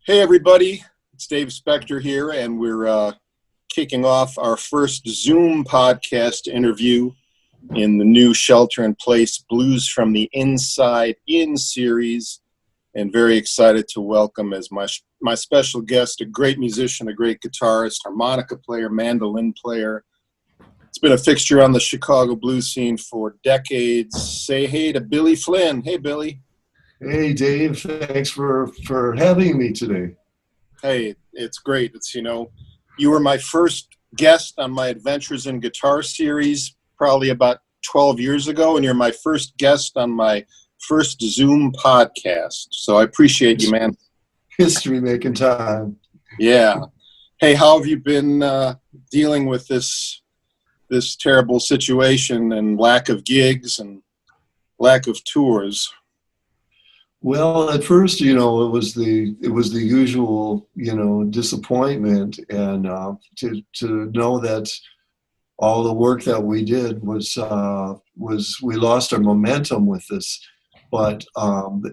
Hey everybody, it's Dave Specter here, and we're kicking off our first Zoom podcast interview in the new Shelter-in-Place Blues from the Inside In series, and very excited to welcome as my special guest a great musician, a great guitarist, harmonica player, mandolin player. It's been a fixture on the Chicago blues scene for decades. Say hey to Billy Flynn. Hey Billy. Hey Dave, thanks for having me today. Hey, it's great. You were my first guest on my Adventures in Guitar series probably about 12 years ago, and you're my first guest on my first Zoom podcast. So I appreciate you, man. History making time. Yeah. Hey, how have you been dealing with this terrible situation and lack of gigs and lack of tours? Well, at first, it was the usual, disappointment, and to know that all the work that we did was we lost our momentum with this. But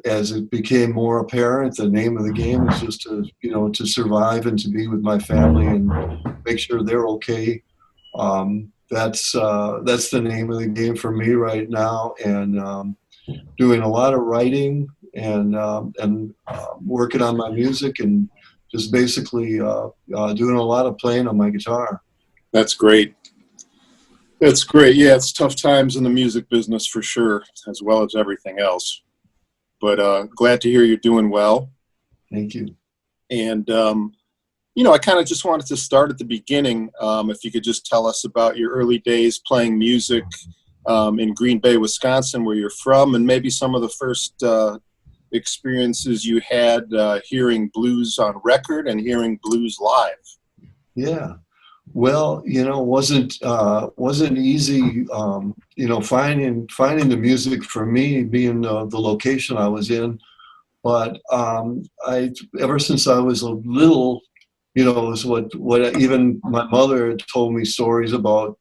as it became more apparent, the name of the game was just to survive and to be with my family and make sure they're okay. That's the name of the game for me right now, and doing a lot of writing and working on my music, and just basically doing a lot of playing on my guitar. That's great. That's great. Yeah, it's tough times in the music business for sure, as well as everything else. But glad to hear you're doing well. Thank you. And, I kind of just wanted to start at the beginning. If you could just tell us about your early days playing music in Green Bay, Wisconsin, where you're from, and maybe some of the first experiences you had hearing blues on record and hearing blues live. Yeah. Well, wasn't easy, finding the music for me, being the location I was in. But ever since I was a little, it was what even my mother had told me stories about,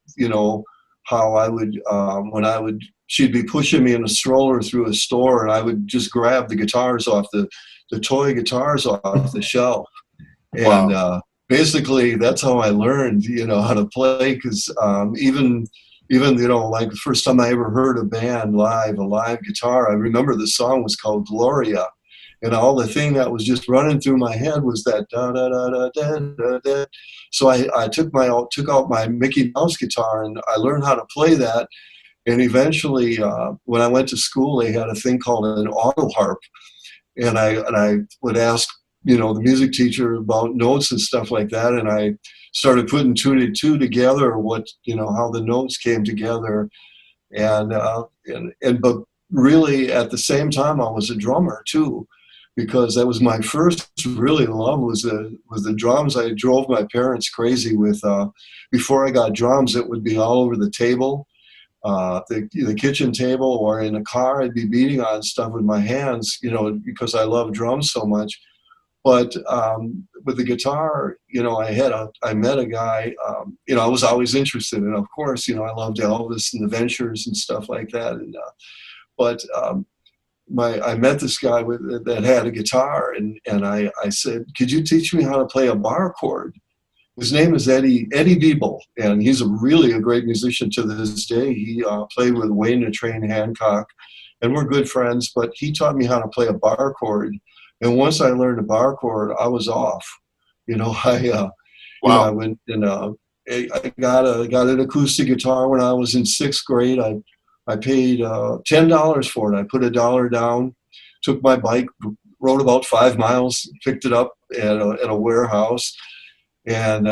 how I would, she'd be pushing me in a stroller through a store, and I would just grab the guitars off the toy guitars off the shelf. And, Wow. Basically, that's how I learned, how to play. Because even like the first time I ever heard a band live, a live guitar, I remember the song was called Gloria, and all the thing that was just running through my head was that da da da da da da da. So I took out my Mickey Mouse guitar, and I learned how to play that. And eventually, when I went to school, they had a thing called an auto harp, and I would ask the music teacher about notes and stuff like that, and I started putting two to two together, how the notes came together, and but really at the same time I was a drummer too, because that was my first really love was the drums. I drove my parents crazy with before I got drums, it would be all over the table, the kitchen table, or in a car. I'd be beating on stuff with my hands, because I love drums so much. But with the guitar, I met a guy, I was always interested in, of course, I loved Elvis and the Ventures and stuff like that. And I met this guy that had a guitar, and I said, could you teach me how to play a bar chord? His name is Eddie Biebel, and he's really a great musician to this day. He played with Wayne the Train Hancock, and we're good friends, but he taught me how to play a bar chord. And once I learned a bar chord, I was off. Wow. I went and I got an acoustic guitar when I was in sixth grade. I paid $10 for it. I put $1 down, took my bike, rode about 5 miles, picked it up at a warehouse, and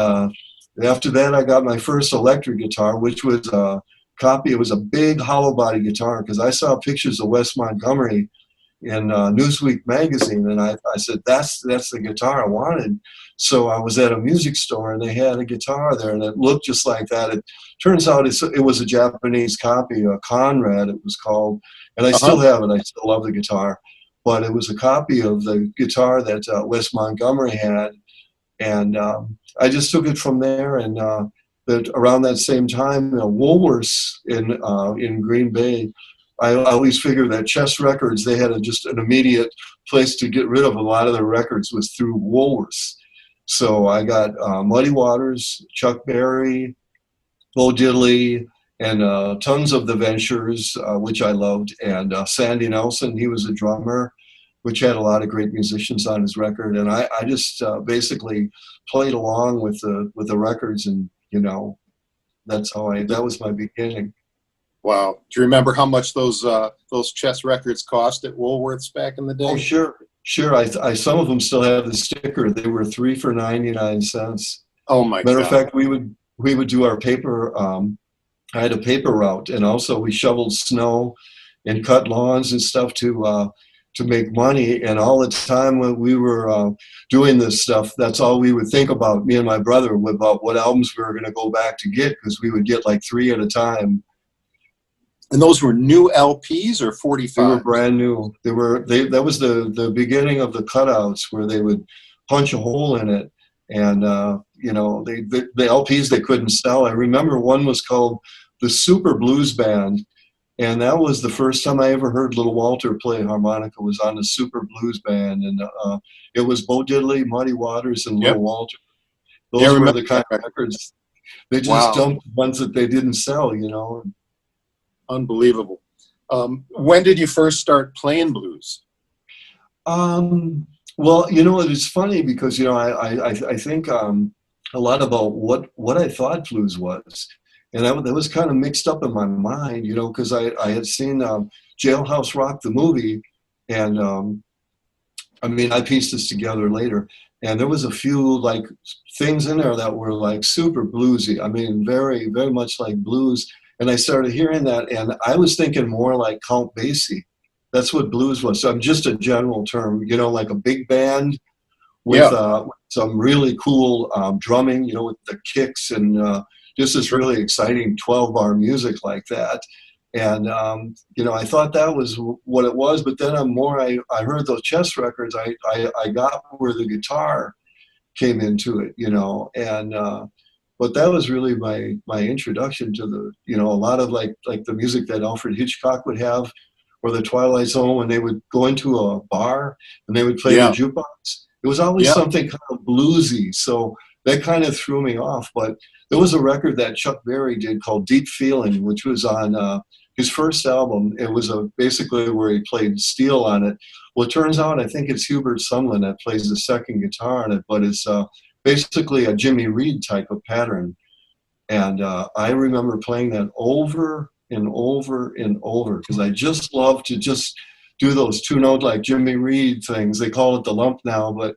after that, I got my first electric guitar, which was a copy. It was a big hollow body guitar, because I saw pictures of Wes Montgomery in Newsweek magazine, and I said, that's the guitar I wanted. So I was at a music store, and they had a guitar there, and it looked just like that. It turns out it was a Japanese copy, a Conrad it was called, and I still have it. I still love the guitar, but it was a copy of the guitar that Wes Montgomery had, and I just took it from there. And that around that same time, Woolworths in Green Bay, I always figured that Chess Records, they had just an immediate place to get rid of a lot of their records was through Woolworths. So I got Muddy Waters, Chuck Berry, Bo Diddley, and tons of the Ventures, which I loved, and Sandy Nelson. He was a drummer, which had a lot of great musicians on his record, and I just basically played along with the records, and that's how that was my beginning. Wow. Do you remember how much those chess records cost at Woolworths back in the day? Oh, sure. I some of them still have the sticker. They were 3 for 99 cents. Oh my God. Matter of fact, we would do our paper. I had a paper route, and also we shoveled snow and cut lawns and stuff to make money. And all the time when we were doing this stuff, that's all we would think about, me and my brother, about what albums we were going to go back to get, because we would get like 3 at a time. And those were new LPs or 45? They were brand new. That was the beginning of the cutouts, where they would punch a hole in it, and the LPs they couldn't sell. I remember one was called the Super Blues Band, and that was the first time I ever heard Little Walter play harmonica, was on the Super Blues Band, and it was Bo Diddley, Muddy Waters, and Little Walter. Those were the kind of records. They just dumped ones that they didn't sell, Unbelievable. When did you first start playing blues? Well, it's funny because, I think a lot about what I thought blues was. And that was kind of mixed up in my mind, because I had seen Jailhouse Rock, the movie. And I pieced this together later. And there was a few like things in there that were like super bluesy. Very, very much like blues. And I started hearing that, and I was thinking more like Count Basie. That's what blues was. So just a general term, like a big band with some really cool drumming, with the kicks and just this really exciting 12-bar music like that. And, I thought that was what it was. But then I heard those chess records, I got where the guitar came into it, and but that was really my introduction to the, a lot of like the music that Alfred Hitchcock would have, or the Twilight Zone, when they would go into a bar and they would play the jukebox. It was always something kind of bluesy, so that kind of threw me off. But there was a record that Chuck Berry did called Deep Feeling, which was on his first album. It was basically where he played steel on it. Well, it turns out I think it's Hubert Sumlin that plays the second guitar on it, but it's basically a Jimmy Reed type of pattern. And I remember playing that over and over and over, because I just love to just do those 2-note like Jimmy Reed things. They call it the lump now, but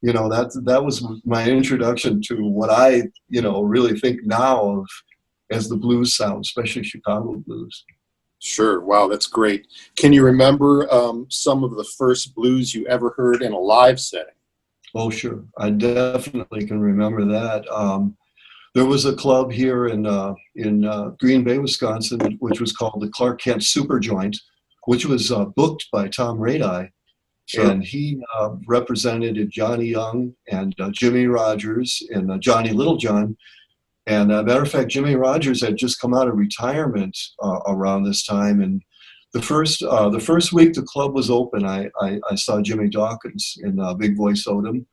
that was my introduction to what I really think now of as the blues sound, especially Chicago blues. Sure. Wow, that's great. Can you remember some of the first blues you ever heard in a live setting? Oh, sure. I definitely can remember that. There was a club here in Green Bay, Wisconsin, which was called the Clark Kent Super Joint, which was booked by Tom Radai. Sure. And he represented Johnny Young and Jimmie Rodgers and Johnny Littlejohn. And matter of fact, Jimmie Rodgers had just come out of retirement around this time. And the first week the club was open, I saw Jimmy Dawkins in Big Voice Odom,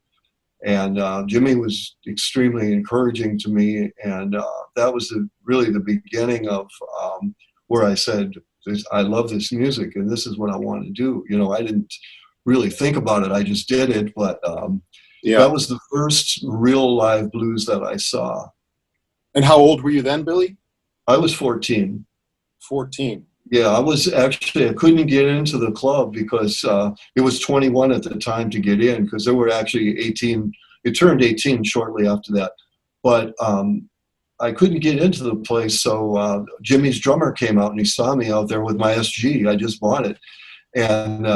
and Jimmy was extremely encouraging to me, and that was really the beginning of where I said, I love this music, and this is what I want to do. I didn't really think about it; I just did it. But that was the first real live blues that I saw. And how old were you then, Billy? I was 14. 14. Yeah, I couldn't get into the club because it was 21 at the time to get in, because there were actually 18. It turned 18 shortly after that. But I couldn't get into the place, so Jimmy's drummer came out and he saw me out there with my SG. I just bought it. And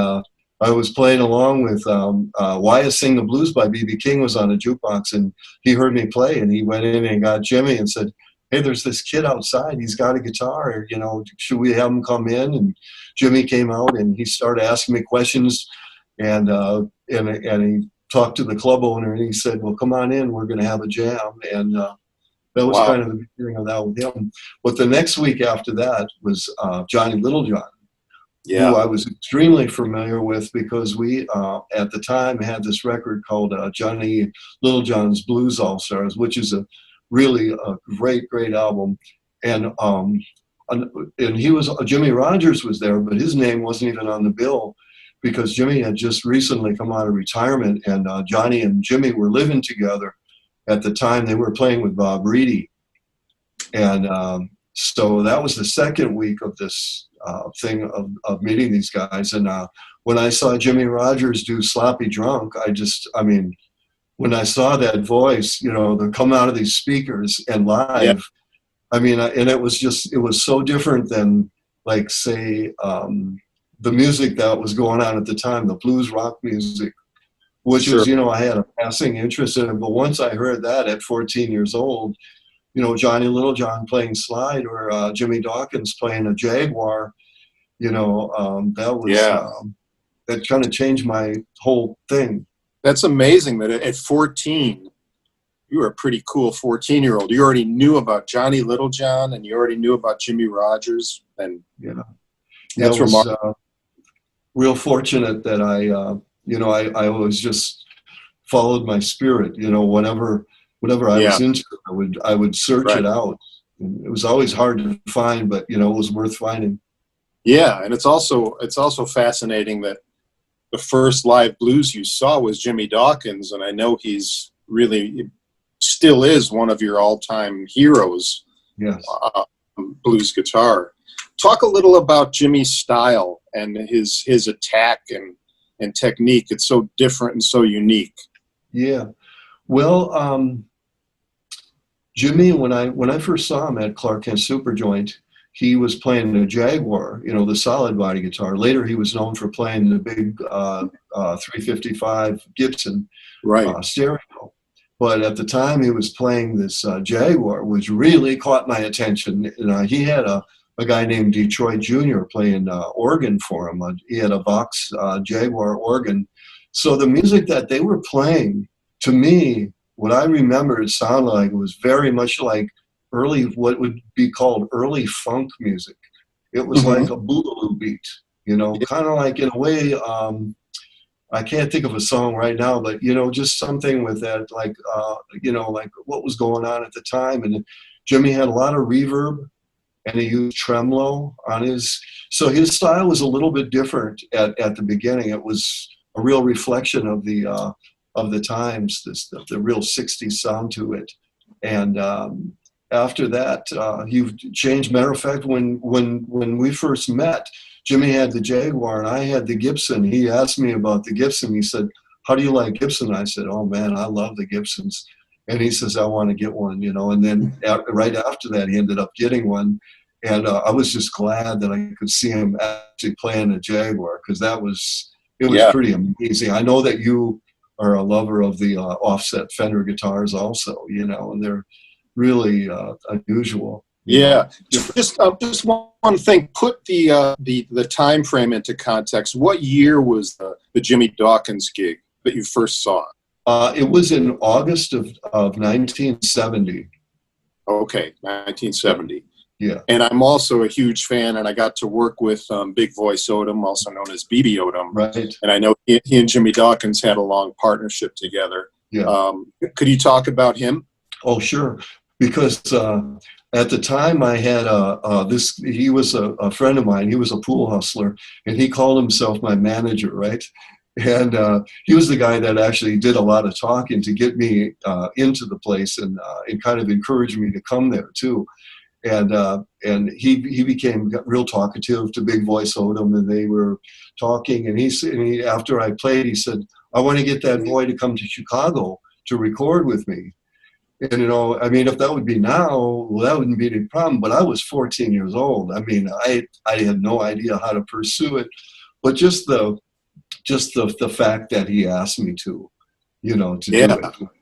I was playing along with Why I Sing the Blues by B.B. King was on a jukebox, and he heard me play, and he went in and got Jimmy and said, hey, there's this kid outside. He's got a guitar. Should we have him come in? And Jimmy came out and he started asking me questions, and he talked to the club owner and he said, well, come on in. We're going to have a jam. And that was kind of the beginning of that with him. But the next week after that was Johnny Littlejohn, who Yeah. I was extremely familiar with because we, at the time, had this record called Johnny Little John's Blues All Stars, which is a really great, great album. And and he was Jimmie Rodgers was there, but his name wasn't even on the bill because Jimmie had just recently come out of retirement, and Johnny and Jimmie were living together at the time. They were playing with Bob Reedy, and so that was the second week of this thing of meeting these guys. And when I saw Jimmie Rodgers do Sloppy Drunk, I mean, when I saw that voice, you know, that come out of these speakers and live, Yeah. I mean, and it was so different than, like, say, the music that was going on at the time, the blues rock music, which Sure. was, you know, I had a passing interest in it. But once I heard that at 14 years old, you know, Johnny Little John playing slide or Jimmy Dawkins playing a Jaguar, you know, that was, that kind of changed my whole thing. That's amazing that at 14, you were a pretty cool 14-year-old. You already knew about Johnny Littlejohn and you already knew about Jimmie Rodgers. And Yeah, that's that was remarkable. real fortunate that you know, I always just followed my spirit, you know, whatever I was into, I would search it out. And it was always hard to find, but, you know, it was worth finding. Yeah, and it's also fascinating that the first live blues you saw was Jimmy Dawkins, and I know he's really still is one of your all-time heroes. Yes. Blues guitar. Talk a little about Jimmy's style and his attack and technique. It's so different and so unique. Yeah. Well, Jimmie, when I first saw him at Clark Kent Superjoint, he was playing the Jaguar, you know, the solid body guitar. Later, he was known for playing the big 355 Gibson stereo. But at the time, he was playing this Jaguar, which really caught my attention. And, he had a guy named Detroit Jr. playing organ for him. He had a Vox Jaguar organ. So the music that they were playing, to me, what I remember it sounded like, it was very much like early, what would be called early funk music. It was like a boogaloo beat, you know, kind of like, in a way, I can't think of a song right now, but, you know, just something with that, like, you know, like what was going on at the time. And Jimmie had a lot of reverb, and he used tremolo on so his style was a little bit different at the beginning. It was a real reflection of the times, the real 60s sound to it. And after that, he changed. Matter of fact, when we first met, Jimmie had the Jaguar and I had the Gibson. He asked me about the Gibson. He said, "How do you like Gibson?" I said, "Oh man, I love the Gibsons." And he says, "I want to get one," you know. And then right after that, he ended up getting one. And I was just glad that I could see him actually playing a Jaguar, because it was pretty amazing. I know that you are a lover of the offset Fender guitars also, you know, and they're really unusual. Yeah, just one thing. Put the time frame into context. What year was the Jimmy Dawkins gig that you first saw? It was in August of 1970. Okay, 1970. Yeah. And I'm also a huge fan, and I got to work with Big Voice Odom, also known as BB Odom. Right. And I know he and Jimmy Dawkins had a long partnership together. Yeah. Could you talk about him? Oh, sure. Because at the time I had he was a friend of mine. He was a pool hustler, and he called himself my manager, right? And he was the guy that actually did a lot of talking to get me into the place and kind of encouraged me to come there too. And he became real talkative to Big Voice Odom, and they were talking. And he after I played, he said, "I want to get that boy to come to Chicago to record with me." And, you know, I mean, if that would be now, well, that wouldn't be any problem. But I was 14 years old. I mean, I had no idea how to pursue it. But just the fact that he asked me to, you know, to do it,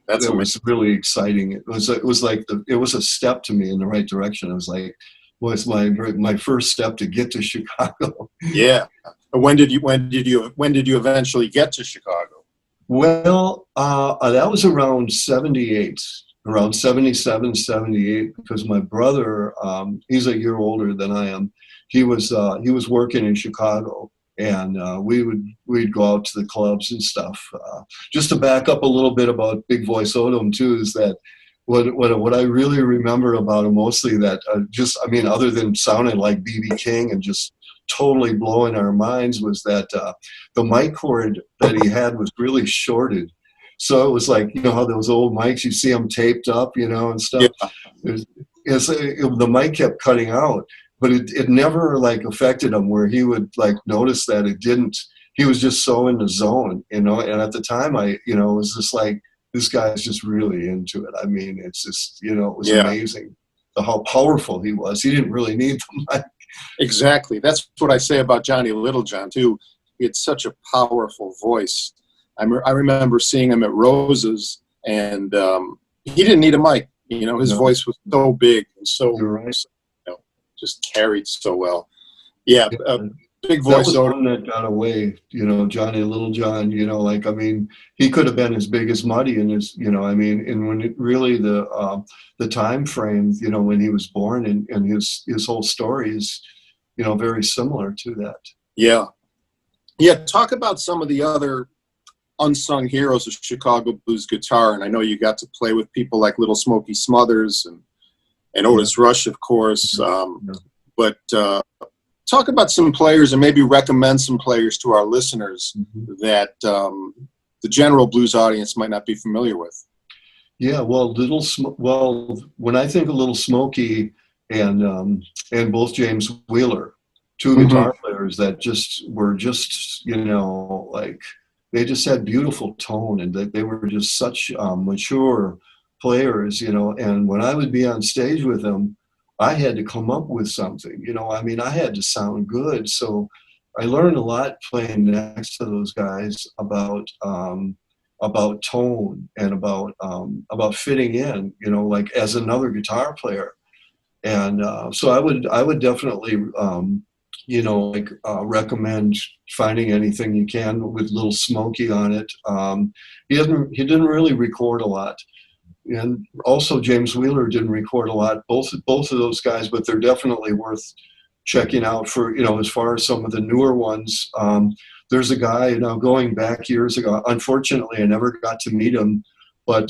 that was really exciting. It was like it was a step to me in the right direction. It was like, was my first step to get to Chicago. Yeah. When did you eventually get to Chicago? Well, that was around 78. around 77, 78, because my brother, he's a year older than I am. He was working in Chicago, and we'd go out to the clubs and stuff. Just to back up a little bit about Big Voice Odom too, is that what I really remember about him mostly, that other than sounding like B.B. King and just totally blowing our minds, was that the mic cord that he had was really shorted. So it was like, you know how those old mics, you see them taped up, you know, and stuff. Yeah. The mic kept cutting out, but it never like affected him where he would like notice that it didn't. He was just so in the zone, you know. And at the time, it was just like, this guy's just really into it. I mean, it's just, you know, it was amazing how powerful he was. He didn't really need the mic. Exactly. That's what I say about Johnny Littlejohn too. He had such a powerful voice. I remember seeing him at Rose's, and he didn't need a mic. You know, his voice was so big and so, just carried so well. Yeah, Big Voice. That was one that got away. You know, Johnny Littlejohn. You know, like, I mean, he could have been as big as Muddy in his. You know, I mean, and when really the time frame, you know, when he was born, and his whole story is, you know, very similar to that. Yeah, yeah. Talk about some of the other unsung heroes of Chicago blues guitar, and I know you got to play with people like Little Smokey Smothers and Otis Rush, of course. But talk about some players, and maybe recommend some players to our listeners that the general blues audience might not be familiar with. Yeah, well, when I think of Little Smokey and both James Wheeler, two guitar players that were just, you know, like, they just had beautiful tone, and they were just such mature players, you know. And when I would be on stage with them, I had to come up with something, you know. I mean, I had to sound good. So I learned a lot playing next to those guys about tone and about fitting in, you know, like as another guitar player. And so I would definitely you know, like recommend finding anything you can with Little Smokey on it. He didn't really record a lot, and also James Wheeler didn't record a lot. Both of those guys, but they're definitely worth checking out for, you know, as far as some of the newer ones. There's a guy, you know, going back years ago. Unfortunately, I never got to meet him, but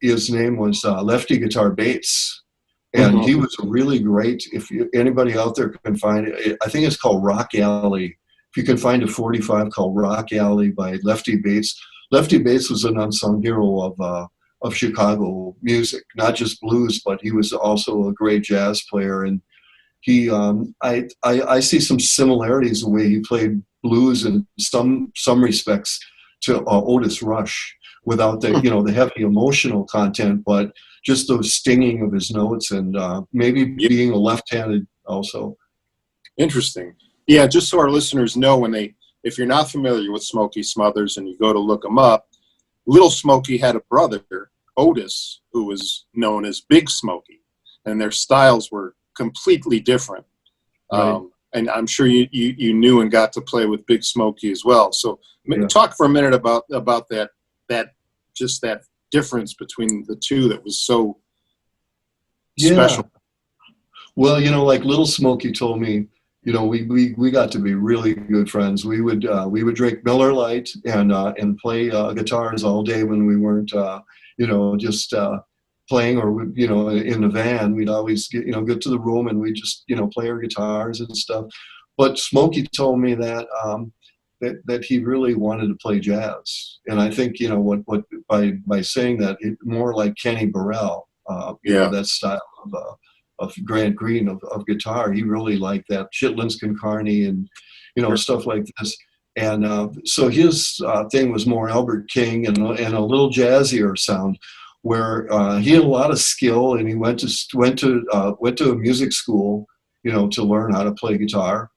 his name was Lefty Guitar Bates. And he was really great. If anybody out there can find it, I think it's called Rock Alley. If you can find a 45 called Rock Alley by Lefty Bates. Lefty Bates was an unsung hero of Chicago music, not just blues, but he was also a great jazz player. And he, I see some similarities the way he played blues in some respects to Otis Rush, without the, you know, the heavy emotional content, but just those stinging of his notes, and maybe being a left-handed also. Interesting. Yeah, just so our listeners know, if you're not familiar with Smokey Smothers and you go to look him up, Little Smokey had a brother, Otis, who was known as Big Smokey, and their styles were completely different. Right. And I'm sure you knew and got to play with Big Smokey as well. So talk for a minute about that difference between the two that was so special. Well, you know, like Little Smokey told me, you know, we got to be really good friends. We would drink Miller Lite and play guitars all day when we weren't you know, just playing, or, you know, in the van. We'd always get to the room and we just, you know, play our guitars and stuff. But Smokey told me that that he really wanted to play jazz, and I think, you know, what by saying that, it more like Kenny Burrell, you know, that style of Grant Green of guitar. He really liked that Chitlins Carney and, you know, stuff like this. And so his thing was more Albert King and a little jazzier sound, where he had a lot of skill, and he went to a music school, you know, to learn how to play guitar.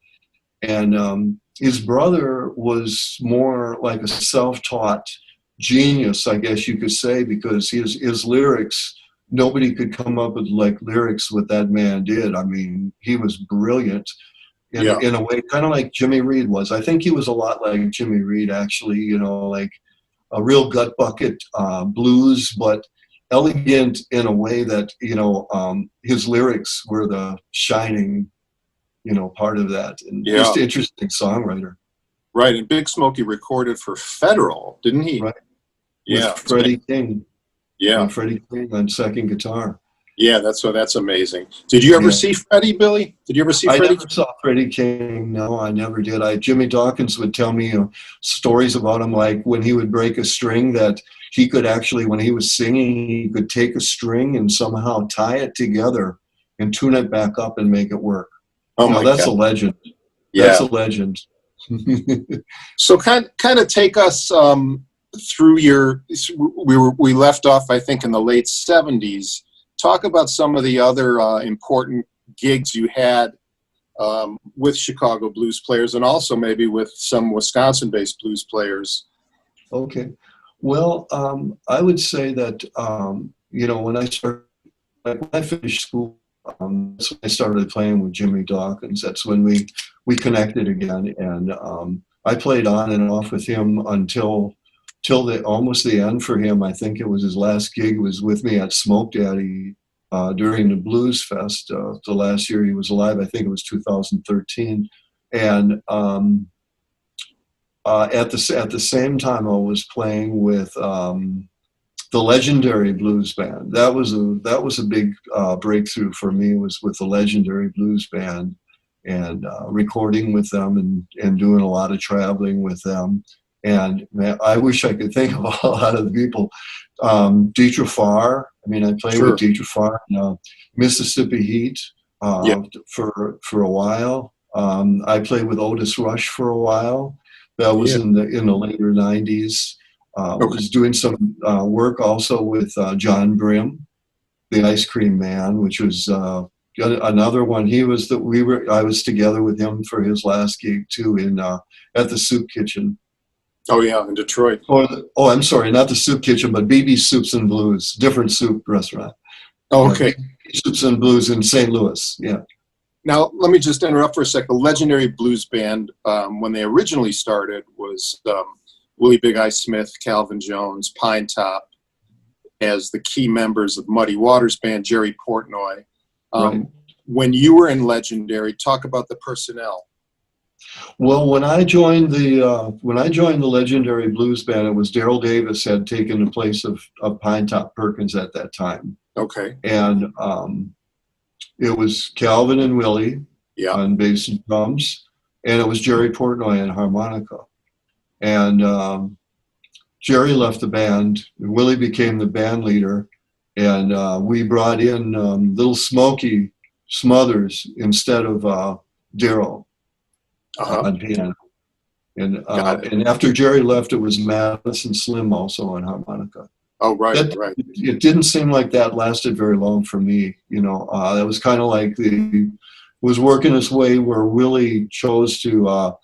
And his brother was more like a self-taught genius, I guess you could say, because his lyrics, nobody could come up with like lyrics what that man did. I mean, he was brilliant in a way, kind of like Jimmy Reed was. I think he was a lot like Jimmy Reed, actually, you know, like a real gut bucket blues, but elegant in a way that, his lyrics were the shining, part of that, and Yeah. just interesting songwriter. Right, and Big Smokey recorded for Federal, didn't he? Right. Yeah. With Freddie King. Yeah. Freddie King on second guitar. Yeah, that's amazing. Did you ever see Freddie, Billy? Did you ever see Freddie? I never saw Freddie King. No, I never did. Jimmy Dawkins would tell me stories about him, like when he would break a string, that he could actually, when he was singing, he could take a string and somehow tie it together and tune it back up and make it work. Oh my that's God. a legend. Yeah. That's a legend. So kind of take us through we left off, I think, in the late 70s. Talk about some of the other important gigs you had with Chicago blues players, and also maybe with some Wisconsin-based blues players. Okay. Well, I would say that, when I finished school, that's when I started playing with Jimmy Dawkins. That's when we connected again. And I played on and off with him until almost the end for him. I think it was his last gig was with me at Smoke Daddy during the Blues Fest. The last year he was alive, I think it was 2013. And at the same time, I was playing with the legendary blues band. That was a big breakthrough for me, was with the legendary blues band, and recording with them and doing a lot of traveling with them. And man, I wish I could think of a lot of the people. Dietrich Farr. I mean, I played with Dietrich Farr, Mississippi Heat for a while. I played with Otis Rush for a while. That was in the later 90s. Was doing some work also with John Brim, the Ice Cream Man, which was another one. I was together with him for his last gig too at the Soup Kitchen. Oh yeah, in Detroit. I'm sorry, not the Soup Kitchen, but BB's Soups and Blues, different soup restaurant. Oh, okay. Soups and Blues in St. Louis. Yeah. Now, let me just interrupt for a sec. The legendary blues band, when they originally started, was Willie Big Eye Smith, Calvin Jones, Pine Top, as the key members of Muddy Waters Band, Jerry Portnoy. Right. When you were in Legendary, talk about the personnel. Well, when I joined the legendary blues band, it was Daryl Davis had taken the place of Pine Top Perkins at that time. Okay. And it was Calvin and Willie on bass and drums, and it was Jerry Portnoy on harmonica. And Jerry left the band, and Willie became the band leader, and we brought in Little Smokey Smothers instead of Daryl on piano. And after Jerry left, it was Madison Slim also on harmonica. Oh, right, right. It didn't seem like that lasted very long for me. That was kind of like was working its way where Willie chose to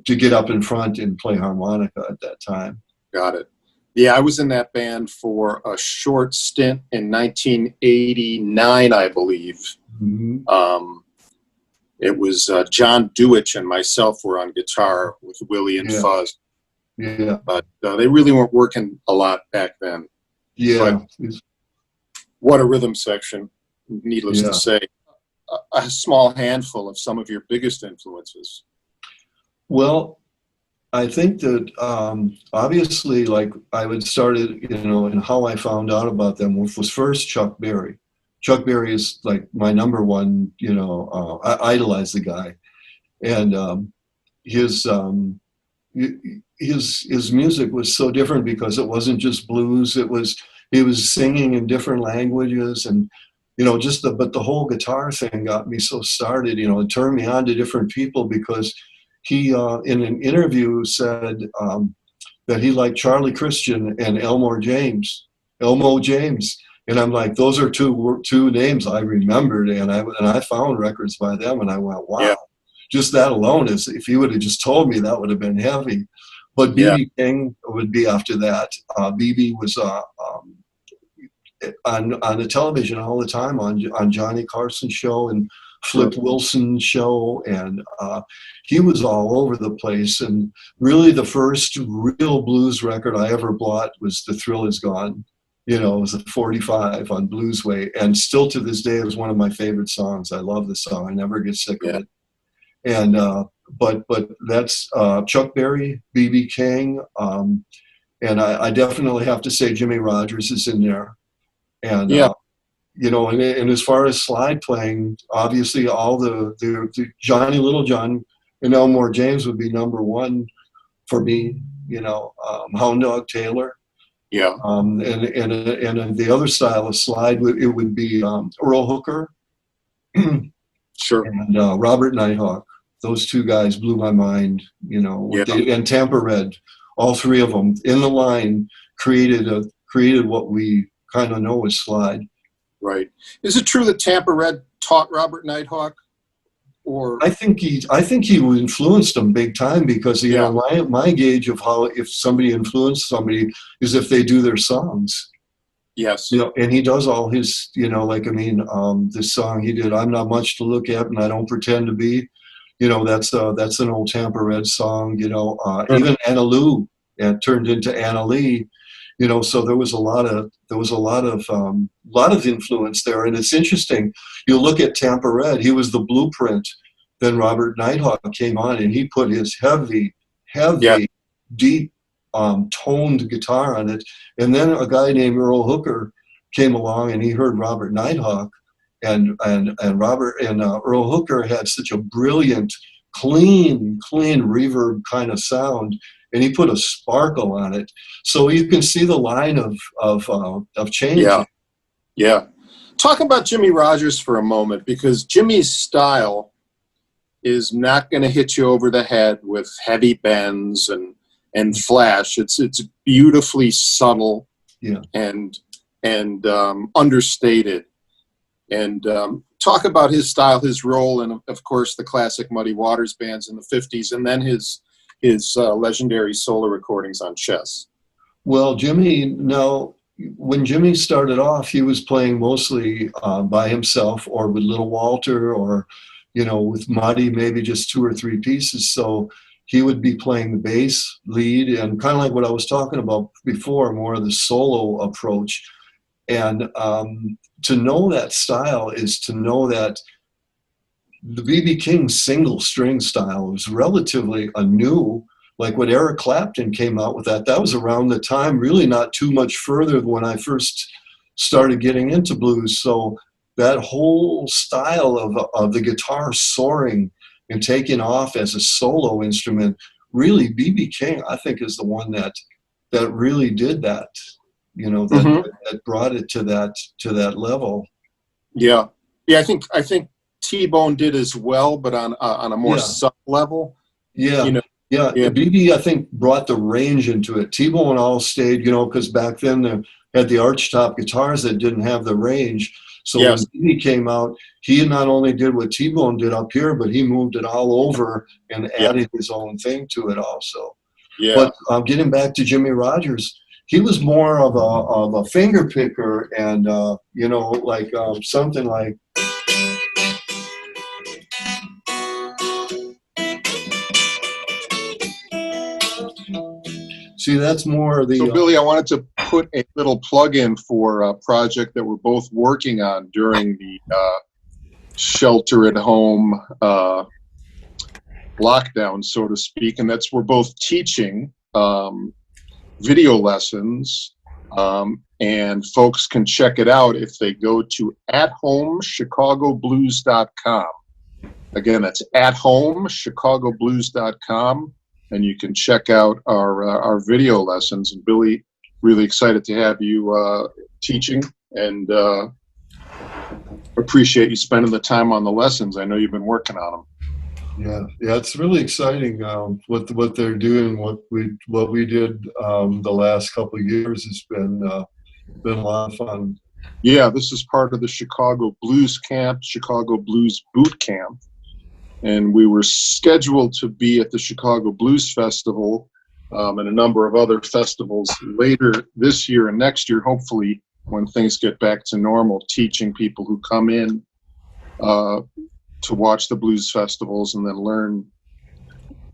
get up in front and play harmonica at that time. Got it. Yeah, I was in that band for a short stint in 1989, I believe. Mm-hmm. It was John Dewich and myself were on guitar with Willie and Fuzz. Yeah. But they really weren't working a lot back then. Yeah. But what a rhythm section, needless to say. A small handful of some of your biggest influences. Well, I think that obviously, like I would started, and how I found out about them was first Chuck Berry. Chuck Berry is like my number one, I idolize the guy. And his music was so different because it wasn't just blues. He was singing in different languages, and but the whole guitar thing got me so started. It turned me on to different people because he in an interview said that he liked Charlie Christian and Elmo James, and I'm like, those are two names I remembered, and I found records by them, and I went, wow. Yeah. Just that alone is, if you would have just told me, that would have been heavy. But B.B. King would be after that. B.B. was on the television all the time on Johnny Carson's show and Flip Wilson's show, and he was all over the place. And really, the first real blues record I ever bought was "The Thrill Is Gone," You know, it was a 45 on Bluesway, and still to this day, it was one of my favorite songs. I love the song. I never get sick of it. And but that's Chuck Berry, B.B. King, and I definitely have to say Jimmie Rodgers is in there. And you know, and as far as slide playing, obviously all the Johnny Littlejohn and Elmore James would be number one for me. You know, Hound Dog Taylor. Yeah. And the other style of slide, it would be Earl Hooker. Sure. And Robert Nighthawk. Those two guys blew my mind, you know. And Tampa Red, all three of them in the line created what we kind of know as slide. Right. Is it true that Tampa Red taught Robert Nighthawk? Or I think he influenced them big time, because you know, my gauge of how if somebody influenced somebody is if they do their songs. Yes. You know, and he does all his, you know, like, I mean, this song he did, I'm Not Much to Look At and I Don't Pretend to Be, you know, that's an old Tampa Red song, you know, even Anna Lou turned into Anna Lee, you know, so there was a lot of influence there. And it's interesting, you look at Tampa Red, he was the blueprint. Then Robert Nighthawk came on and he put his heavy, deep, toned guitar on it. And then a guy named Earl Hooker came along and he heard Robert Nighthawk, and Earl Hooker had such a brilliant, clean reverb kind of sound, and he put a sparkle on it. So you can see the line of change. Yeah. Talk about Jimmie Rodgers for a moment, because Jimmie's style is not going to hit you over the head with heavy bends and flash. It's beautifully subtle and understated. And talk about his style, his role, and of course the classic Muddy Waters bands in the 50s, and then his legendary solo recordings on Chess. Well, when Jimmie started off, he was playing mostly by himself or with Little Walter, or, you know, with Muddy, maybe just 2 or 3 pieces. So he would be playing the bass lead, and kind of like what I was talking about before, more of the solo approach. And to know that style is to know that the B.B. King single string style was relatively new. Like when Eric Clapton came out with that was around the time, really not too much further than when I first started getting into blues. So that whole style of the guitar soaring and taking off as a solo instrument, really B.B. King, I think, is the one that really did that. You know, that brought it to that level. Yeah. I think T-Bone did as well, but on a more subtle level. Yeah. You know, B.B. I think brought the range into it. T-Bone all stayed, you know, because back then they had the archtop guitars that didn't have the range. So when B.B. came out, he not only did what T-Bone did up here, but he moved it all over and added his own thing to it also. Yeah. But getting back to Jimmie Rodgers, he was more of a finger picker, and you know, like something like. See, that's more the. So, Billy, I wanted to put a little plug in for a project that we're both working on during the shelter-at-home lockdown, so to speak, and we're both teaching video lessons, and folks can check it out if they go to athomechicagoblues.com. Again, that's athomechicagoblues.com, and you can check out our video lessons. And Billy, really excited to have you teaching, and appreciate you spending the time on the lessons. I know you've been working on them. Yeah, it's really exciting what they're doing. What we did the last couple of years has been a lot of fun. Yeah, this is part of the Chicago Blues Camp, Chicago Blues Boot Camp, and we were scheduled to be at the Chicago Blues Festival and a number of other festivals later this year and next year, hopefully when things get back to normal, teaching people who come in to watch the blues festivals and then learn.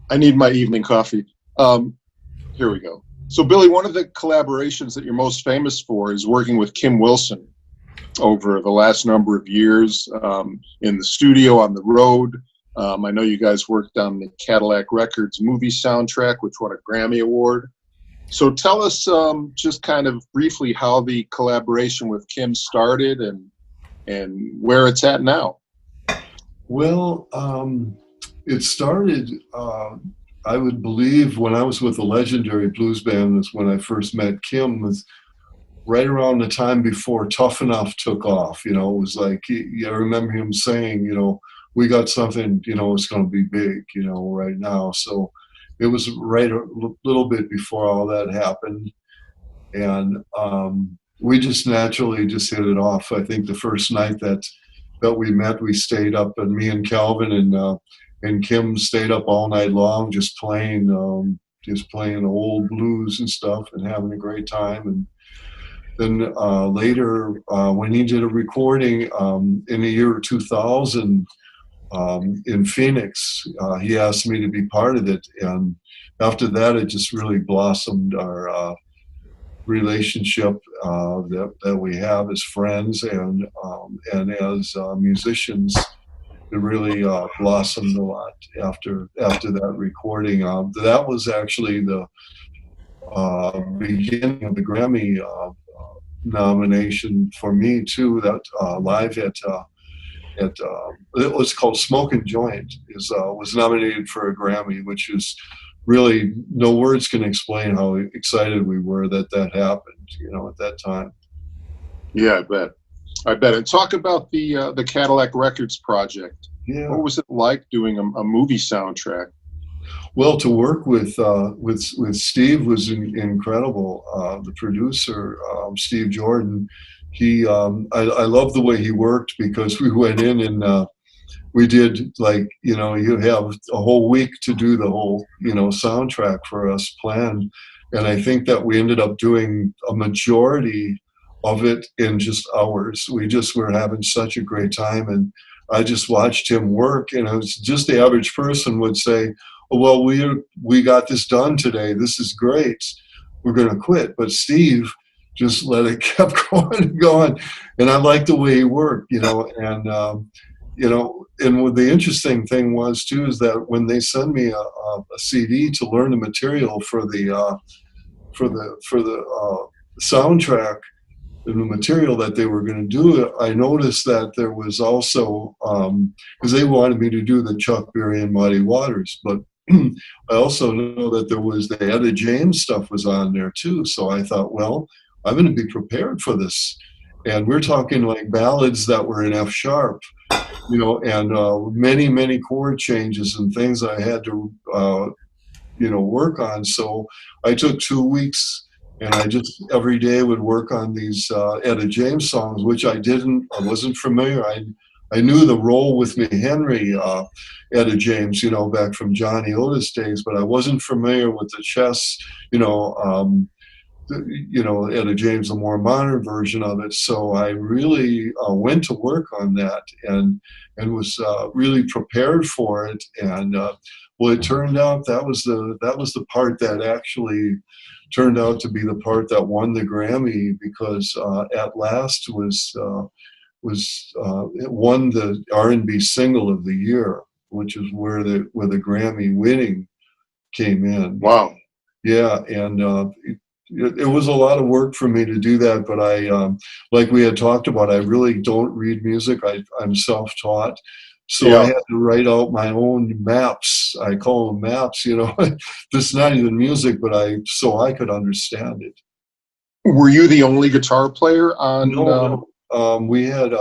I need my evening coffee. Here we go. So, Billy, one of the collaborations that you're most famous for is working with Kim Wilson over the last number of years, in the studio, on the road. I know you guys worked on the Cadillac Records movie soundtrack, which won a Grammy Award. So tell us just kind of briefly how the collaboration with Kim started and where it's at now. Well, it started, I would believe, when I was with the legendary blues band. That's when I first met Kim, was right around the time before Tough Enough took off. You know, it was like, I remember him saying, you know, we got something, you know, it's going to be big, you know, right now. So it was right a little bit before all that happened. And we just naturally just hit it off. I think the first night that we met, we stayed up, and me and Calvin and Kim stayed up all night long, just playing old blues and stuff and having a great time. And then later, when he did a recording in the year 2000 in Phoenix, he asked me to be part of it. And after that, it just really blossomed our relationship that we have as friends and as musicians. It really blossomed a lot after that recording. That was actually the beginning of the Grammy nomination for me too. That live at it was called Smoke and Joint, was nominated for a Grammy, which is really, no words can explain how excited we were that happened, you know, at that time. Yeah, I bet. And talk about the Cadillac Records project. Yeah. What was it like doing a movie soundtrack? Well, to work with Steve was incredible. The producer, Steve Jordan, I love the way he worked, because we went in and we did, like, you know, you have a whole week to do the whole, you know, soundtrack for us planned. And I think that we ended up doing a majority of it in just hours. We just were having such a great time. And I just watched him work, and it was just the average person would say, oh, well, we got this done today. This is great. We're going to quit. But Steve just let it kept going and going. And I liked the way he worked, you know, and, you know, and what the interesting thing was too is that when they send me a CD to learn the material for the soundtrack and the material that they were going to do, I noticed that there was also, because they wanted me to do the Chuck Berry and Muddy Waters, but I also know that there was the Etta James stuff was on there too. So I thought, well, I'm going to be prepared for this. And we're talking like ballads that were in F sharp, you know, and many chord changes and things I had to, you know, work on. So I took 2 weeks, and I just every day would work on these Etta James songs, which I wasn't familiar. I knew the Roll With Me Henry Etta James, you know, back from Johnny Otis days, but I wasn't familiar with the chess, you know, Etta James, a more modern version of it. So I really went to work on that and was really prepared for it. And well, it turned out that was the part that actually turned out to be the part that won the Grammy, because At Last it won the R&B single of the year, which is where the Grammy winning came in. Wow. Yeah, and it was a lot of work for me to do that, but I, like we had talked about, I really don't read music. I'm self-taught. So yeah. I had to write out my own maps. I call them maps, you know. This is not even music, but so I could understand it. Were you the only guitar player on? No. We had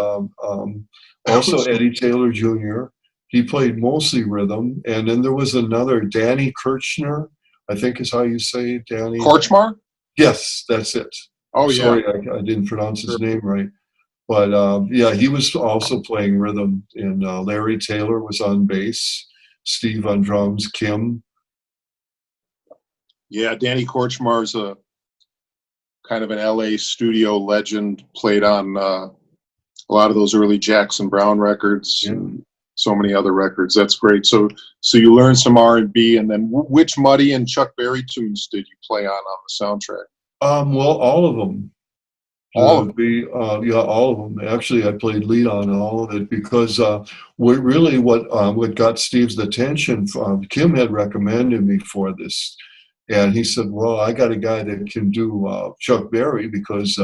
also Eddie Taylor Jr. He played mostly rhythm. And then there was another, Danny Kirchner, I think is how you say it, Danny. Korchmar? Yes, that's it. Oh, sorry, yeah. I didn't pronounce his name right. But yeah, he was also playing rhythm. And Larry Taylor was on bass, Steve on drums, Kim. Yeah, Danny Korchmar's a kind of an LA studio legend, played on a lot of those early Jackson Browne records. Yeah. so many other records. That's great. So you learned some R&B, and then which Muddy and Chuck Berry tunes did you play on the soundtrack? Well, all of them. All of them. Yeah, all of them. Actually, I played lead on all of it because what got Steve's attention. Kim had recommended me for this, and he said, "Well, I got a guy that can do Chuck Berry because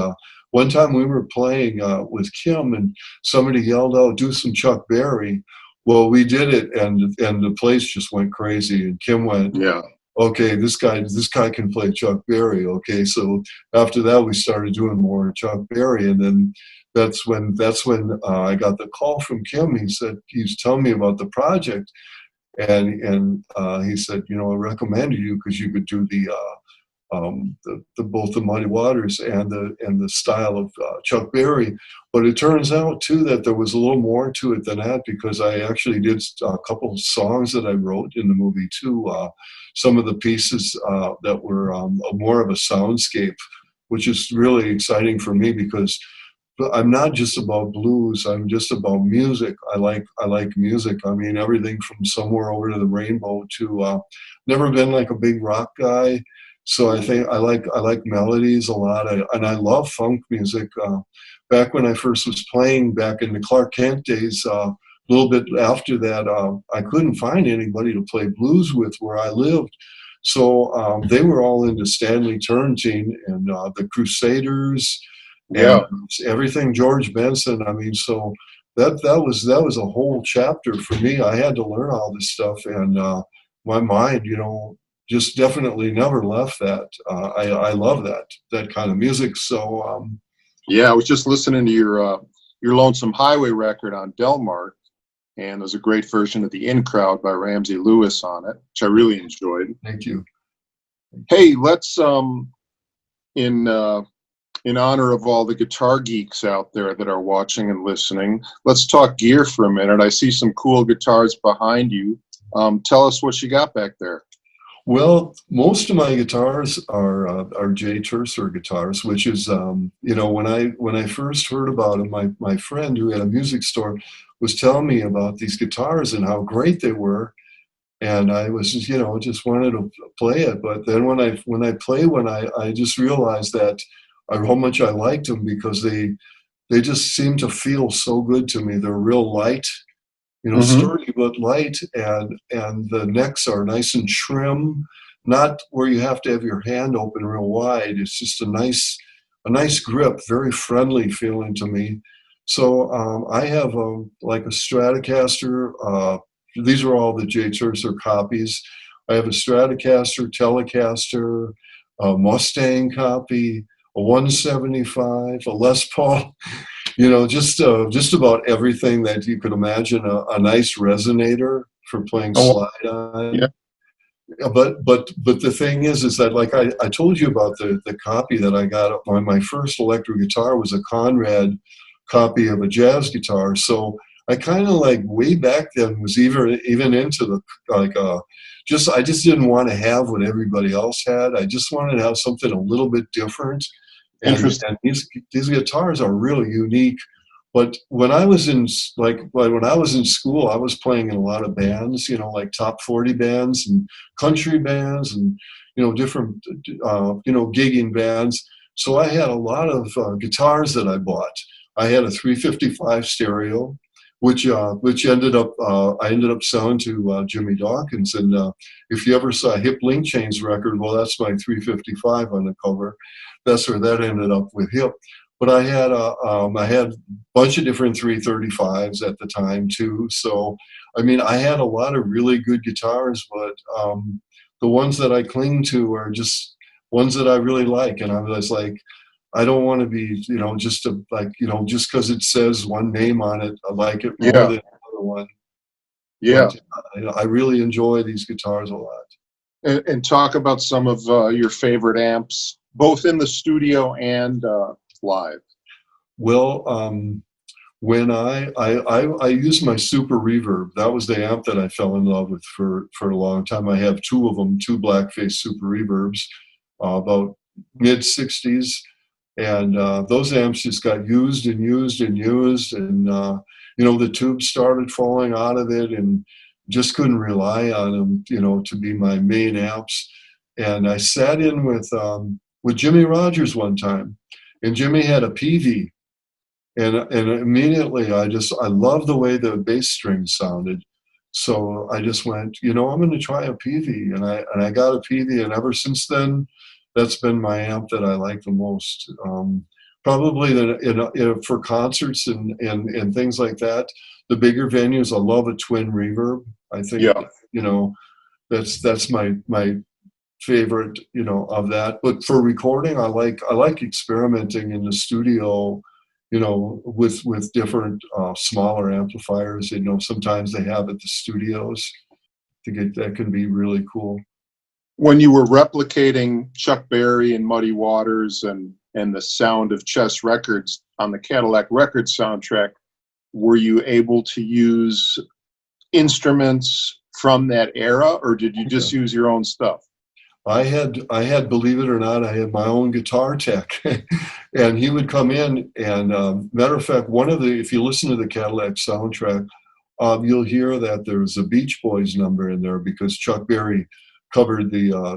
one time we were playing with Kim, and somebody yelled out, 'Do some Chuck Berry.' Well, we did it, and the place just went crazy, and Kim went." Yeah. Okay, this guy can play Chuck Berry. Okay, so after that we started doing more Chuck Berry, and then that's when I got the call from Kim. He said he was telling me about the project, and he said, I recommended you because you could do the both the Muddy Waters and the style of Chuck Berry. But it turns out too that there was a little more to it than that, because I actually did a couple of songs that I wrote in the movie too. Some of the pieces that were more of a soundscape, which is really exciting for me because I'm not just about blues. I'm just about music. I like music. I mean, everything from Somewhere Over to the Rainbow to never been like a big rock guy. So I think I like melodies a lot, and I love funk music. Back when I first was playing, back in the Clark Kent days, a little bit after that, I couldn't find anybody to play blues with where I lived. So they were all into Stanley Turrentine and the Crusaders, Yeah. and everything George Benson. I mean, so that was a whole chapter for me. I had to learn all this stuff, and my mind, just definitely never left that. I love that kind of music. So Yeah, I was just listening to your Lonesome Highway record on Delmar, and there's a great version of the In Crowd by Ramsey Lewis on it, which I really enjoyed. thank you. Hey, let's in honor of all the guitar geeks out there that are watching and listening, let's talk gear for a minute. I see some cool guitars behind you. Tell us what you got back there. Well, most of my guitars are Jay Tercer guitars, which is when I first heard about them, my friend who had a music store was telling me about these guitars and how great they were, and I was just wanted to play it. But then when I play one, I just realized that how much I liked them, because they just seem to feel so good to me. They're real light. Sturdy but light, and the necks are nice and trim, not where you have to have your hand open real wide. It's just a nice grip, very friendly feeling to me. So I have like a Stratocaster. These are all the Jay Tercer copies. I have a Stratocaster, Telecaster, a Mustang copy, a 175, a Les Paul. Just about everything that you could imagine, a nice resonator for playing slide on. Yeah. But the thing is that, like I told you about the copy that I got. My first electric guitar was a Conrad copy of a jazz guitar. So I kind of, like, way back then was even into the I just didn't want to have what everybody else had. I just wanted to have something a little bit different. And these guitars are really unique. But when I was in school, I was playing in a lot of bands, like top 40 bands and country bands and different gigging bands. So I had a lot of guitars that I bought. I had a 355 stereo, which ended up I ended up selling to Jimmy Dawkins. And if you ever saw a Hip Link Chains record, well, that's my 355 on the cover. That's where that ended up with Hip. But I had a bunch of different 335s at the time too. So I mean, I had a lot of really good guitars, but the ones that I cling to are just ones that I really like. And I was like, I don't want to be, just because it says one name on it, I like it more than another one. Yeah. But I really enjoy these guitars a lot. And talk about some of your favorite amps, both in the studio and live. Well, when I used my Super Reverb, that was the amp that I fell in love with for a long time. I have two of them, two blackface Super Reverbs, about mid 60s. And those amps just got used and used and used. And the tubes started falling out of it, and just couldn't rely on them, to be my main amps. And I sat in with Jimmie Rodgers one time, and Jimmie had a PV, and immediately I loved the way the bass string sounded. So I just went, I'm going to try a PV, and I got a PV, and ever since then, that's been my amp that I like the most. Probably for concerts and things like that, the bigger venues, I love a twin reverb. I think, that's my favorite, of that. But for recording, I like experimenting in the studio, with different smaller amplifiers. Sometimes they have at the studios that can be really cool. When you were replicating Chuck Berry and Muddy Waters and the sound of Chess Records on the Cadillac Records soundtrack, were you able to use instruments from that era, or did you just use your own stuff? I had, believe it or not, I had my own guitar tech, and he would come in. And matter of fact, if you listen to the Cadillac soundtrack, you'll hear that there's a Beach Boys number in there because Chuck Berry covered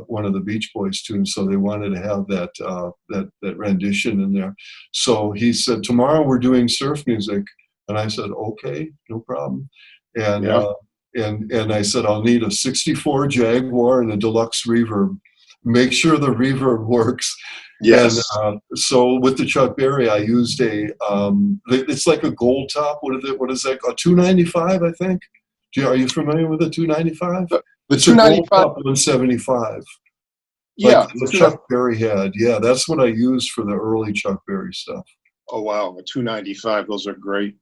one of the Beach Boys tunes, so they wanted to have that rendition in there. So he said, "Tomorrow we're doing surf music," and I said, "Okay, no problem." And yeah. And I said, "I'll need a 64 Jaguar and a deluxe reverb. Make sure the reverb works." Yes. And so with the Chuck Berry, I used it's like a gold top. What is that? A 295, I think. Are you familiar with the 295? The It's 295. a gold top 175. Yeah. Like the Chuck Berry had. Yeah, that's what I used for the early Chuck Berry stuff. Oh, wow. A 295. Those are great.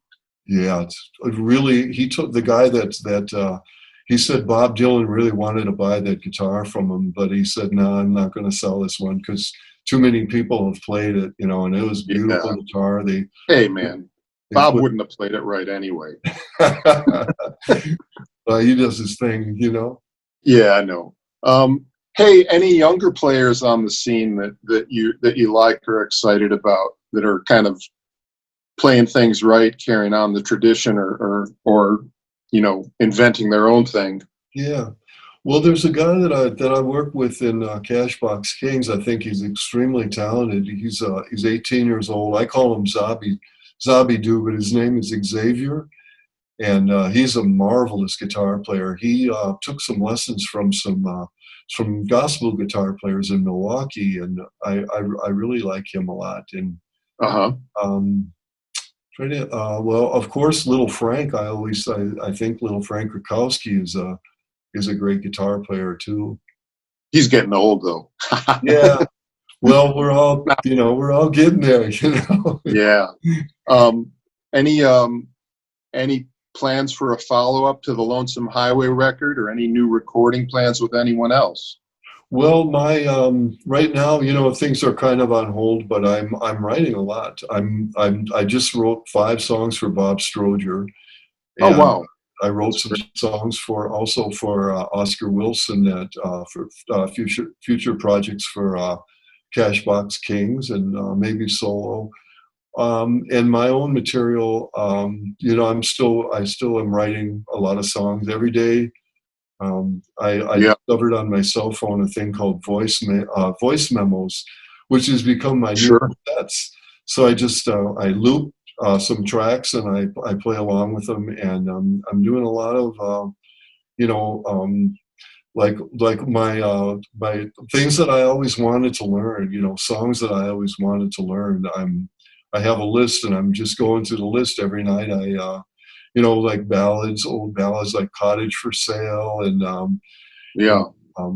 Yeah, it really, he took the guy that he said Bob Dylan really wanted to buy that guitar from him, but he said, "No, I'm not going to sell this one because too many people have played it, and it was a beautiful guitar." Hey, man, Bob wouldn't have played it right anyway. He does his thing, Yeah, I know. Hey, any younger players on the scene that you like or are excited about that are kind of playing things right, carrying on the tradition, or inventing their own thing? Yeah. Well, there's a guy that I work with in Cashbox Kings. I think he's extremely talented. He's 18 years old. I call him Zabi Doo, but his name is Xavier, and he's a marvelous guitar player. He took some lessons from some gospel guitar players in Milwaukee, and I really like him a lot. And well, of course, Little Frank. I think Little Frank Rakowski is a great guitar player too. He's getting old though. Yeah. Well, we're all getting there, Yeah. Any plans for a follow-up to the Lonesome Highway record, or any new recording plans with anyone else? Well, my right now, things are kind of on hold, but I'm writing a lot. I just wrote 5 songs for Bob Stroger. Oh, wow. I wrote some songs for Oscar Wilson for future projects for Cashbox Kings and maybe solo. And my own material, I still am writing a lot of songs every day. I discovered on my cell phone a thing called voice memos, which has become my new sets. So I loop some tracks and I play along with them, and I'm doing a lot of like my things that I always wanted to learn, songs that I always wanted to learn. I have a list, and I'm just going through the list every night. Like old ballads like Cottage for Sale, and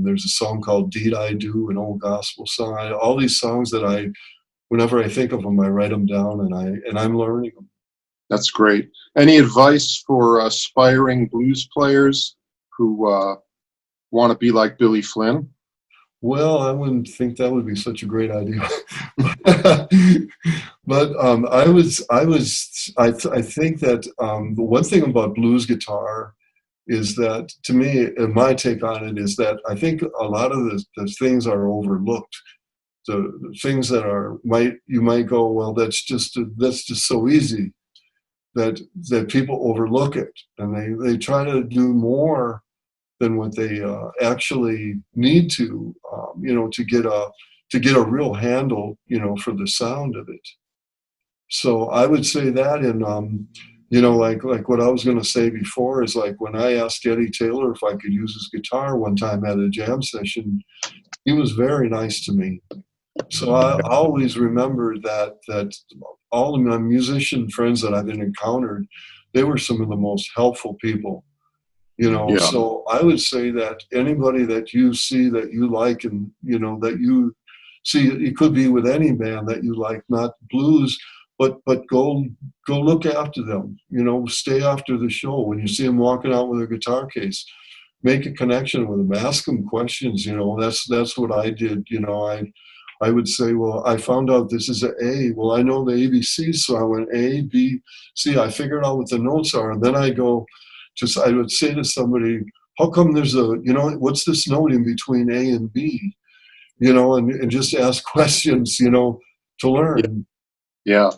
there's a song called Deed I Do, an old gospel song. All these songs that whenever I think of them, I write them down, and I'm learning them. That's great. Any advice for aspiring blues players who want to be like Billy Flynn? Well, I wouldn't think that would be such a great idea. But I think that the one thing about blues guitar is that, to me, and my take on it is that I think a lot of the things are overlooked. The things that you might go, well, that's just so easy. that people overlook it, and they try to do more than what they actually need to, to get a real handle, for the sound of it. So I would say that, and like what I was going to say before is, like, when I asked Eddie Taylor if I could use his guitar one time at a jam session, he was very nice to me. So I always remember that all of my musician friends that I've encountered, they were some of the most helpful people. Yeah. So I would say that anybody that you see that you like, and that you see, it could be with any band that you like, not blues, but go look after them. Stay after the show. When you see them walking out with a guitar case, make a connection with them, ask them questions. That's what I did. I would say, well, I found out this is an A. Well, I know the ABCs, so I went A, B, C. I figured out what the notes are, and then I would say to somebody, how come there's what's this note in between A and B? And just ask questions, to learn. Yeah.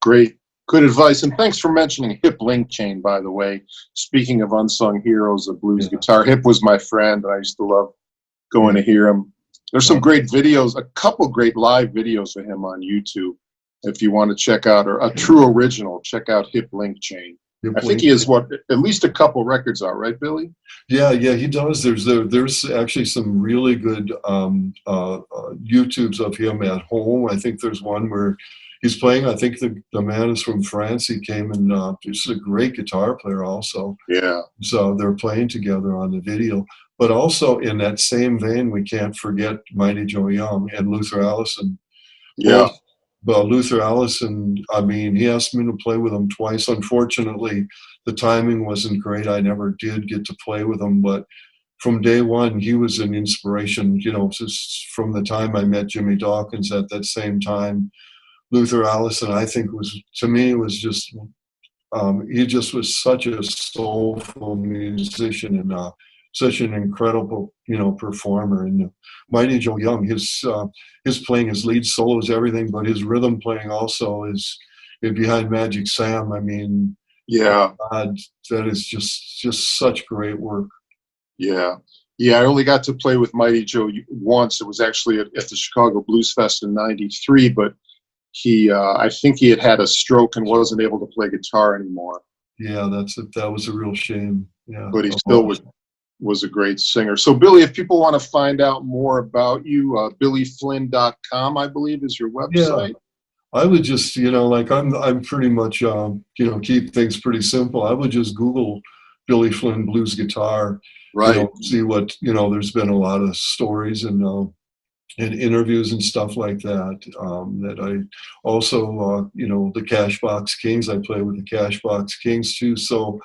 Great. Good advice. And thanks for mentioning Hip Link Chain, by the way. Speaking of unsung heroes of blues guitar, Hip was my friend. I used to love going to hear him. There's some great videos, a couple great live videos of him on YouTube. If you want to check out, or a true original, check out Hip Link Chain. I think he has at least a couple records out, right, Billy? Yeah, he does. There's actually some really good YouTubes of him at home. I think there's one where he's playing. I think the man is from France. He came, and he's a great guitar player also. Yeah. So they're playing together on the video. But also in that same vein, we can't forget Mighty Joe Young and Luther Allison. Yeah. But Luther Allison, he asked me to play with him twice. Unfortunately, the timing wasn't great. I never did get to play with him. But from day one, he was an inspiration, just from the time I met Jimmy Dawkins at that same time. Luther Allison, I think, was just, he just was such a soulful musician, and such an incredible, performer. And Mighty Joe Young, his playing, his lead solos, everything, but his rhythm playing also is behind Magic Sam. God, that is just such great work. Yeah. Yeah, I only got to play with Mighty Joe once. It was actually at the Chicago Blues Fest in '93, but I think he had a stroke and wasn't able to play guitar anymore. Yeah, that was a real shame. Yeah. But he still was a great singer. So, Billy, if people want to find out more about you, billyflynn.com, I believe, is your website. Yeah. I would just, I'm pretty much, keep things pretty simple. I would just Google Billy Flynn blues guitar, right? See what, there's been a lot of stories and interviews and stuff like that. That I also, the Cashbox Kings, I play with the Cashbox Kings too. So,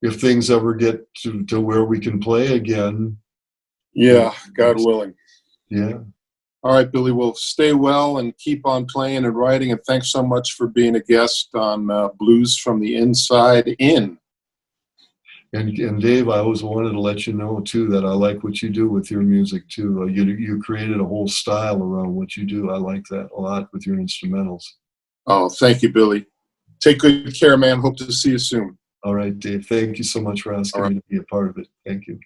if things ever get to where we can play again. Yeah, God willing. Yeah. All right, Billy, well, stay well and keep on playing and writing. And thanks so much for being a guest on Blues from the Inside In. And Dave, I always wanted to let you know, too, that I like what you do with your music, too. You created a whole style around what you do. I like that a lot with your instrumentals. Oh, thank you, Billy. Take good care, man. Hope to see you soon. All right, Dave. Thank you so much for asking me to be a part of it. Thank you.